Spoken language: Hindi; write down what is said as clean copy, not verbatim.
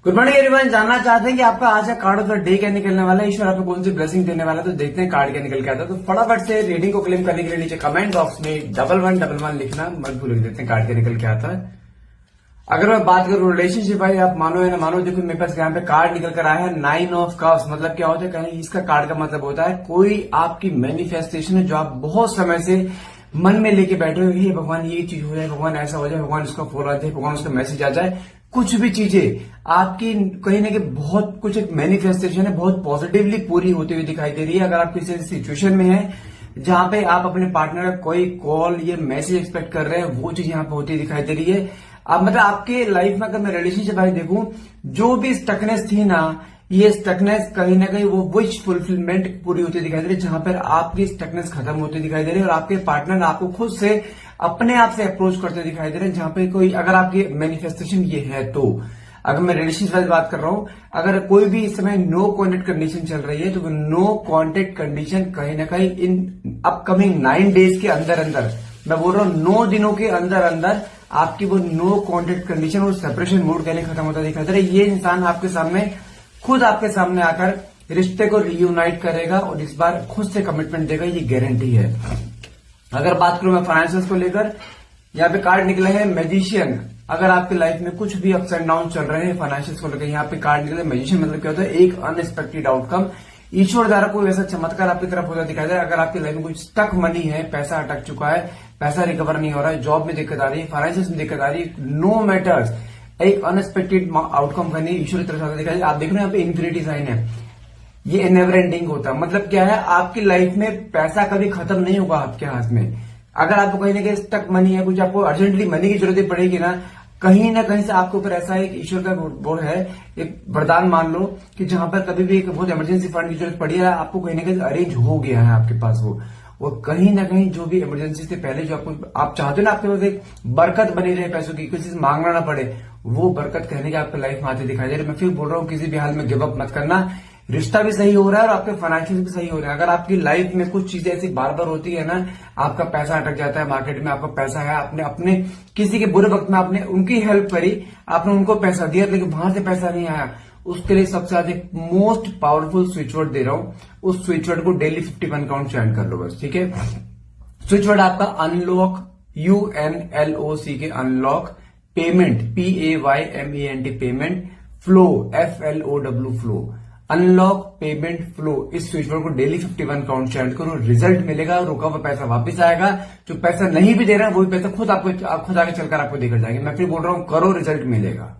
Good morning everyone. जानना चाहते हैं कि आपका आज का कार्ड ऑफ द डे क्या निकलने वाला है, ईश्वर आपको कौन सी ब्लेसिंग देने वाला है, तो देखते हैं कार्ड क्या निकल के आता है। तो फटाफट से रीडिंग को क्लेम करने के लिए नीचे कमेंट बॉक्स में 1111 लिखना मत भूलिए। देखते हैं कार्ड क्या निकल के आता है। अगर मैं बात करूं रिलेशनशिप, भाई आप मानो या ना मानो, देखो मेरे पास यहाँ पे कार्ड निकल कर आया है 9 ऑफ कप्स। मतलब क्या होता है, कहीं इसका कार्ड का मतलब होता है कोई आपकी मैनिफेस्टेशन है जो आप बहुत समय से मन में लेके बैठे हो। हे भगवान ये चीज हो जाए, भगवान ऐसा हो जाए, भगवान इसका फोन आ जाए, भगवान उसका मैसेज आ जाए। कुछ भी चीजें आपकी कहीं ना कहीं बहुत कुछ एक मैनिफेस्टेशन है, बहुत पॉजिटिवली पूरी होती हुई दिखाई दे रही है। अगर आप किसी सिचुएशन में है जहां पे आप अपने पार्टनर का कोई कॉल या मैसेज एक्सपेक्ट कर रहे हैं, वो चीज यहाँ पे होती दिखाई दे रही है। अब मतलब आपके लाइफ में अगर मैं रिलेशनशिप वाइज देखूं, जो भी स्टकनेस थी ना, ये स्टकनेस कहीं ना कहीं वो विश फुलफिलमेंट पूरी होती दिखाई दे रही है, जहां पर आपकी स्टकनेस खत्म होती दिखाई दे रही है और आपके पार्टनर आपको खुद से अपने आप से अप्रोच करते दिखाई दे रहे हैं। जहां पे कोई अगर आपकी मैनिफेस्टेशन ये है, तो अगर मैं रिलेशनशिप वाइज बात कर रहा हूं, अगर कोई भी इस समय नो कॉन्टेक्ट कंडीशन चल रही है, तो नो कॉन्टेक्ट कंडीशन कहीं ना कहीं इन अपकमिंग 9 डेज के अंदर अंदर, मैं बोल रहा हूं 9 दिनों के अंदर अंदर आपकी वो नो कॉन्टेक्ट कंडीशन और सेपरेशन मूड कहने खत्म होता दिखाई दे रहा है। ये इंसान आपके सामने खुद आपके सामने आकर रिश्ते को रियूनाइट करेगा और इस बार खुद से कमिटमेंट देगा, ये गारंटी है। अगर बात करूं मैं फाइनेंशियल्स को लेकर, यहाँ पे कार्ड निकले हैं मैजिशियन। अगर आपकी लाइफ में कुछ भी अप्स एंड डाउन चल रहे हैं फाइनेंशियल्स को लेकर, यहाँ पे कार्ड निकले मैजिशियन। मतलब क्या होता है, एक अनएक्सपेक्टेड आउटकम, ईश्वर द्वारा कोई ऐसा चमत्कार आपकी तरफ होता दिखाई दे रहा है। अगर आपकी लाइफ में कुछ स्टक मनी है, पैसा अटक चुका है, पैसा रिकवर नहीं हो रहा है, जॉब में दिक्कत आ रही है, फाइनेंशियल्स में दिक्कत आ रही है, नो मैटर्स, एक अनएक्सपेक्टेड आउटकम करनी ईश्वर की तरफ से दिखाई दे। आप देख रहे हैं यहाँ पे इन्फिनिटी साइन है, ये नेवर एंडिंग होता है। मतलब क्या है, आपकी लाइफ में पैसा कभी खत्म नहीं होगा आपके हाथ में। अगर आपको कहीं ना कहीं स्टक मनी है, कुछ आपको अर्जेंटली मनी की जरूरत पड़ेगी ना कहीं से आपके ऊपर ऐसा एक ईश्वर का वो है, एक वरदान मान लो कि जहां पर कभी भी एक बहुत इमरजेंसी फंड की जरूरत पड़ी है, आपको कहीं ना कहीं अरेंज हो गया है आपके पास वो। और कहीं ना कहीं जो भी इमरजेंसी से पहले जो आपको आप चाहते हो ना, आपके पास एक बरकत बनी रहे पैसों की, किसी से मांगना ना पड़े, वो बरकत कहने की आपकी लाइफ में आती दिखाई दे रही है। मैं फिर बोल रहा हूँ, किसी भी हाल में गिव अप मत करना। रिश्ता भी सही हो रहा है और आपके फाइनेंशियल भी सही हो रहे हैं। अगर आपकी लाइफ में कुछ चीजें ऐसी बार बार होती है ना, आपका पैसा अटक जाता है मार्केट में, आपका पैसा है, आपने अपने किसी के बुरे वक्त में आपने उनकी हेल्प करी, आपने उनको पैसा दिया, लेकिन वहां से पैसा नहीं आया, उसके लिए सबसे ज्यादा मोस्ट पावरफुल स्विच वर्ड दे रहा हूं। उस स्विच वर्ड को डेली 51 काउंट चैंट कर लो बस, ठीक है। स्विच वर्ड आपका अनलॉक, UNLOC के unlock, payment PAYMENT payment, flow FLOW flow, unlock payment flow. इस स्विच वर्ड को डेली 51 काउंट चैंट करो, रिजल्ट मिलेगा, रुका हुआ पैसा वापस आएगा। जो पैसा नहीं भी दे रहा है वही पैसा खुद आगे चलकर आपको देकर जाएंगे। मैं फिर बोल रहा हूं, करो, रिजल्ट मिलेगा।